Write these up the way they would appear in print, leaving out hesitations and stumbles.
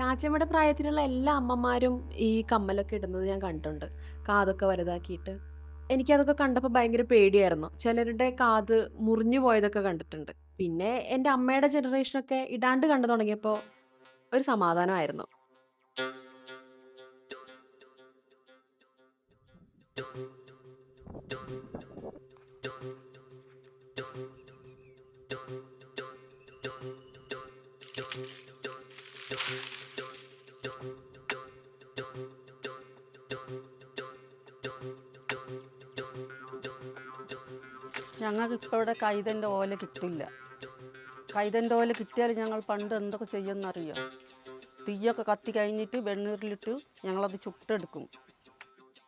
ചാച്ചമ്മയുടെ പ്രായത്തിലുള്ള എല്ലാ അമ്മമാരും ഈ കമ്മലൊക്കെ ഇടുന്നത് ഞാൻ കണ്ടിട്ടുണ്ട്. കാതൊക്കെ വലുതാക്കിയിട്ട്. എനിക്കതൊക്കെ കണ്ടപ്പോൾ ഭയങ്കര പേടിയായിരുന്നു. ചിലരുടെ കാത് മുറിഞ്ഞു പോയതൊക്കെ കണ്ടിട്ടുണ്ട്. പിന്നെ എൻ്റെ അമ്മയുടെ ജനറേഷനൊക്കെ ഇടാണ്ട് കണ്ടു തുടങ്ങിയപ്പോൾ ഒരു സമാധാനമായിരുന്നു. ഞങ്ങൾക്കിപ്പോൾ ഇവിടെ കൈതൻ്റെ ഓല കിട്ടില്ല. കൈതൻ്റെ ഓല കിട്ടിയാൽ ഞങ്ങൾ പണ്ട് എന്തൊക്കെ ചെയ്യുമെന്നറിയാം. തീയൊക്കെ കത്തി കഴിഞ്ഞിട്ട് വെണ്ണീറിലിട്ട് ഞങ്ങളത് ചുട്ടെടുക്കും.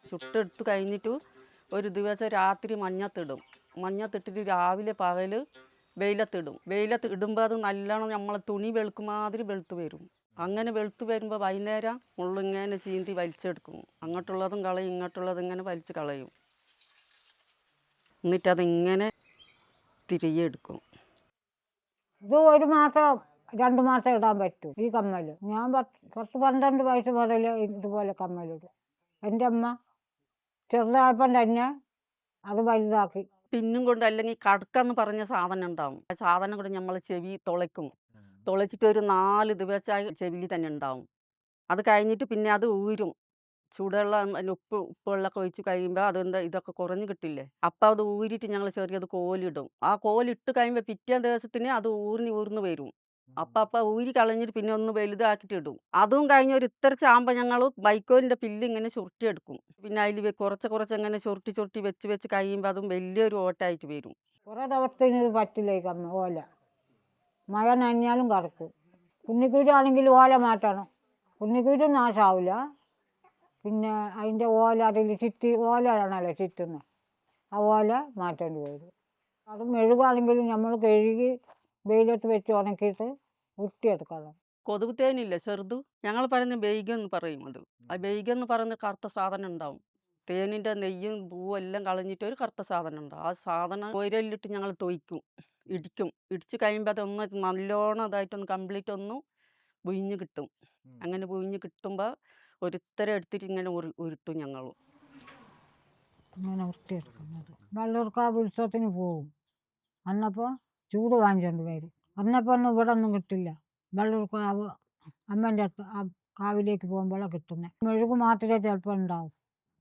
ചുട്ടെടുത്ത് കഴിഞ്ഞിട്ട് ഒരു ദിവസം രാത്രി മഞ്ഞത്തിടും. മഞ്ഞത്തിട്ടിട്ട് രാവിലെ പകൽ വെയിലത്തിടും. വെയിലത്ത് ഇടുമ്പോൾ അത് നല്ലോണം നമ്മൾ തുണി വെളുക്കും മാതിരി വെളുത്ത് വരും. അങ്ങനെ വെളുത്ത് വരുമ്പോൾ വൈകുന്നേരം മുള്ളിങ്ങനെ ചീന്തി വലിച്ചെടുക്കും. അങ്ങോട്ടുള്ളതും കളയും, ഇങ്ങോട്ടുള്ളതും ഇങ്ങനെ വലിച്ച് കളയും. എന്നിട്ടതിങ്ങനെ തിരികെ എടുക്കും. ഇത് 1 മാസം 2 മാസം ഇടാൻ പറ്റും ഈ കമ്മൽ. ഞാൻ 10-12 വയസ്സ് മുതൽ ഇതുപോലെ കമ്മലിടും. എൻ്റെ അമ്മ ചെറുതായപ്പം തന്നെ അത് വലുതാക്കി. പിന്നും കൊണ്ട് അല്ലെങ്കിൽ കടക്കെന്ന് പറഞ്ഞ സാധനം ഉണ്ടാവും. ആ സാധനം കൊണ്ട് നമ്മൾ ചെവി തുളയ്ക്കും. തുളച്ചിട്ട് ഒരു 4 ദിവസമായി ചെവിയിൽ തന്നെ ഉണ്ടാവും. അത് കഴിഞ്ഞിട്ട് പിന്നെ അത് ഊരും. ചൂടുവെള്ളം ഉപ്പുവെള്ളമൊക്കെ ഒഴിച്ച് കഴിയുമ്പോൾ അതെന്താ ഇതൊക്കെ കുറഞ്ഞ് കിട്ടില്ലേ. അപ്പം അത് ഊരിയിട്ട് ഞങ്ങൾ ചെറിയത് കോലിടും. ആ കോലിട്ട് കഴിയുമ്പോൾ പിറ്റേ ദിവസത്തിന് അത് ഊർന്ന് വരും. അപ്പം ഊരി കളഞ്ഞിട്ട് പിന്നെ ഒന്ന് വലുതാക്കിയിട്ട് ഇടും. അതും കഴിഞ്ഞ് ഒരു ഇത്ര ചാകുമ്പോൾ ഞങ്ങൾ വൈക്കോലിൻ്റെ പില്ല് ഇങ്ങനെ ചുരുട്ടിയെടുക്കും. പിന്നെ അതിൽ കുറച്ച് ഇങ്ങനെ ചുരുട്ടി വെച്ച് കഴിയുമ്പോൾ അതും വലിയൊരു ഓട്ടായിട്ട് വരും. കുറേ ദിവസത്തിന് ഇത് പറ്റില്ല ഈ ഓല. മഴ നനഞ്ഞാലും കറക്കും. കുന്നിക്കുരുവാണെങ്കിൽ ഓല മാറ്റണം. കുന്നിക്കുരു നാശമാവില്ല. പിന്നെ അതിൻ്റെ ഓല അതിൽ ഓലയാണല്ലോ ചുറ്റുന്നത്. ആ ഓല മാറ്റേണ്ടി വരും. അത് മെഴുകാണെങ്കിലും നമ്മൾ കഴുകി വെയിലത്ത് വെച്ച് ഉണക്കിയിട്ട് വൃത്തിയെടുക്കണം. കൊതുക് തേനില്ല ചെറുത്, ഞങ്ങൾ പറയുന്നത് ബെയ്ഗം എന്ന് പറയും. ആ ബെയ്ഗം എന്ന് പറയുന്ന കറുത്ത സാധനം ഉണ്ടാവും. തേനിൻ്റെ നെയ്യും പൂവും എല്ലാം കളഞ്ഞിട്ട് ഒരു കറുത്ത സാധനം ഉണ്ടാവും. ആ സാധനം ഓയിലിട്ട് ഞങ്ങൾ തൊയ്ക്കും, ഇടിച്ച് കഴിയുമ്പോൾ അതൊന്ന് നല്ലോണം അതായിട്ടൊന്ന് കംപ്ലീറ്റ് ഒന്ന് പൊയിഞ്ഞ് കിട്ടും. അങ്ങനെ പൊയിഞ്ഞ് കിട്ടുമ്പോൾ ഒരുത്തരം എടുത്തിട്ട് ഇങ്ങനെ ഉരുട്ടും ഞങ്ങൾ. ഇങ്ങനെ വൃത്തിയെടുക്കുന്നത്. വള്ളൂർക്കാവ് ഉത്സവത്തിന് പോകും. അന്നപ്പോൾ ചൂട് വാങ്ങിച്ചുകൊണ്ട് വരും. അന്നപ്പോൾ ഒന്നും ഇവിടെ ഒന്നും കിട്ടില്ല. വള്ളൂർക്കാവ് അമ്മേൻ്റെ അടുത്ത് ആ കാവിലേക്ക് പോകുമ്പോഴാണ് കിട്ടുന്നത്. മെഴുക് മാത്രമേ ചിലപ്പോൾ ഉണ്ടാവും.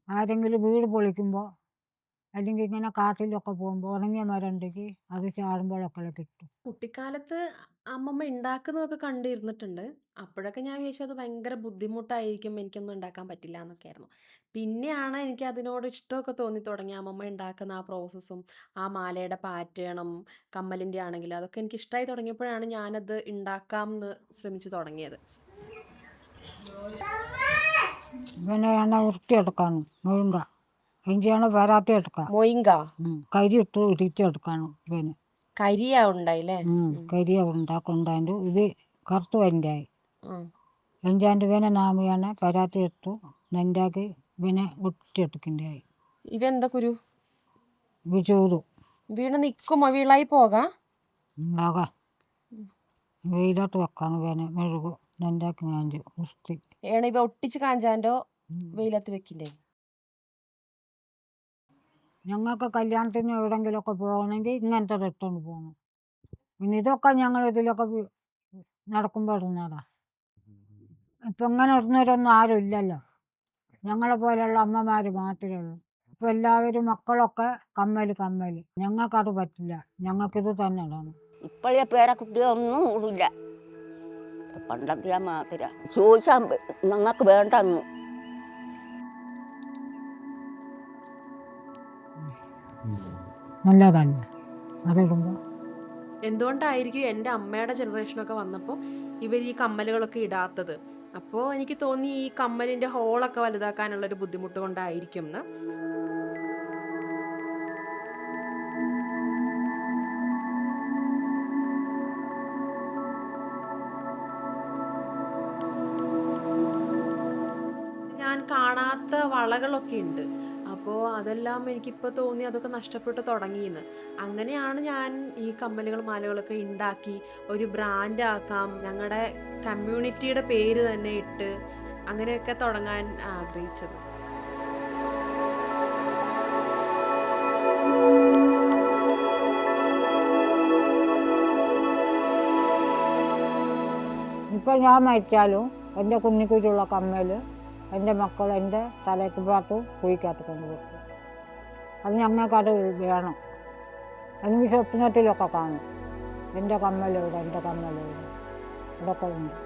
ആരെങ്കിലും വീട് പൊളിക്കുമ്പോൾ അല്ലെങ്കിൽ ഇങ്ങനെ കാട്ടിലൊക്കെ പോകുമ്പോൾ ഉണങ്ങിയ മരം ഉണ്ടെങ്കിൽ അത് ചാടുമ്പോഴൊക്കെ കിട്ടും. കുട്ടിക്കാലത്ത് അമ്മമ്മ ഉണ്ടാക്കുന്നതൊക്കെ കണ്ടിരുന്നിട്ടുണ്ട്. അപ്പോഴൊക്കെ ഞാൻ വിചാരിച്ചു അത് ഭയങ്കര ബുദ്ധിമുട്ടായിരിക്കും, എനിക്കൊന്നും ഉണ്ടാക്കാൻ പറ്റില്ല എന്നൊക്കെയായിരുന്നു. പിന്നെയാണ് എനിക്ക് അതിനോട് ഇഷ്ടമൊക്കെ തോന്നി തുടങ്ങി. അമ്മമ്മ ഉണ്ടാക്കുന്ന ആ പ്രോസസ്സും ആ മാലയുടെ പാറ്റേണും കമ്മലിൻ്റെ ആണെങ്കിലും അതൊക്കെ എനിക്ക് ഇഷ്ടമായി തുടങ്ങിയപ്പോഴാണ് ഞാനത് ഉണ്ടാക്കാമെന്ന് ശ്രമിച്ചു തുടങ്ങിയത്. പിന്നെ ഞാൻ വൃത്തിയെടുക്കാണ് മുഴുങ്ക. ഇഞ്ചിയാണ് വരാത്തി എടുക്കുക. മൊയിങ്ക കരി ഇട്ട് ഇടിച്ചെടുക്കാണ്. പിന്നെ കരിയാ ഉണ്ടായില്ലേ? കരിയ ഉണ്ടാക്കൊണ്ടാണ്ട് ഇത് കറുത്ത് വരിൻ്റെയായി. എഞ്ചാൻ്റെ പിന്നെ നാമിയാണ് പരാത്തി എടുത്തു നെഞ്ചാക്കി പിന്നെ ഒട്ടിച്ചെടുക്കിൻ്റെയായി. ഇവെന്താ കുരു? ഇത് ചൂട് വീണ് നിൽക്കുമോ? വീളായി പോകാം ഉണ്ടാകാം. വെയിലോട്ട് വെക്കാണ്. പിന്നെ മെഴുകു നെഞ്ചാക്കി കാഞ്ചു വൃത്തി ഏണ ഇവ ഒട്ടിച്ച് കാഞ്ചാൻ്റെ വെയിലത്ത് വെക്കില്ലേ? ഞങ്ങൾക്ക് കല്യാണത്തിന് എവിടെയെങ്കിലുമൊക്കെ പോകണമെങ്കിൽ ഇങ്ങനത്തെ ഇട്ടുകൊണ്ട് പോകണം. പിന്നെ ഇതൊക്കെ ഞങ്ങൾ ഇതിലൊക്കെ നടക്കുമ്പോൾ ഇടുന്നതാ. ഇപ്പം ഇങ്ങനെ ഇടുന്നവരൊന്നും ആരും ഇല്ലല്ലോ. ഞങ്ങളെ പോലെയുള്ള അമ്മമാർ മാത്രമേ ഉള്ളൂ. ഇപ്പം എല്ലാവരും മക്കളൊക്കെ കമ്മൽ. ഞങ്ങൾക്കത് പറ്റില്ല. ഞങ്ങൾക്കിത് തന്നെ ഇടണം. ഇപ്പോഴേ പേരക്കുട്ടിയൊന്നും ഇടില്ല. പണ്ടൊക്കെ മാത്രം ചോദിച്ചാൽ ഞങ്ങൾക്ക് വേണ്ടെന്ന്. നല്ലതല്ല അതിടുമ്പോൾ. എന്തുകൊണ്ടായിരിക്കും എൻ്റെ അമ്മയുടെ ജനറേഷനൊക്കെ വന്നപ്പോൾ ഇവർ ഈ കമ്മലുകളൊക്കെ ഇടാത്തത്? അപ്പോൾ എനിക്ക് തോന്നി ഈ കമ്മലിൻ്റെ ഹോളൊക്കെ വലുതാക്കാനുള്ളൊരു ബുദ്ധിമുട്ട് കൊണ്ടായിരിക്കും എന്ന്. ഞാൻ കാണാത്ത വളകളൊക്കെ ഉണ്ട്. അപ്പോൾ അതെല്ലാം എനിക്കിപ്പോൾ തോന്നി അതൊക്കെ നഷ്ടപ്പെട്ട് തുടങ്ങിയെന്ന്. അങ്ങനെയാണ് ഞാൻ ഈ കമ്മലുകൾ, മാലകളൊക്കെ ഉണ്ടാക്കി ഒരു ബ്രാൻഡ് ആക്കാം, ഞങ്ങളുടെ കമ്മ്യൂണിറ്റിയുടെ പേര് തന്നെ ഇട്ട് അങ്ങനെയൊക്കെ തുടങ്ങാൻ ആഗ്രഹിച്ചത്. ഇപ്പം ഞാൻ മരിച്ചാലും എൻ്റെ കുഞ്ഞിക്കുട്ടിയുള്ള കമ്മൽ എൻ്റെ മക്കൾ എൻ്റെ തലയ്ക്ക് പാട്ട് കുഴിക്കകത്ത് കൊണ്ടുവെക്കും. അത് ഞങ്ങൾക്കത് വേണം. എനിക്ക് സ്വപ്നത്തിലൊക്കെ കാണും എൻ്റെ കമ്മലെവിടെ, എൻ്റെ കമ്മലെവിടെ, ഇതൊക്കെ ഉണ്ട്.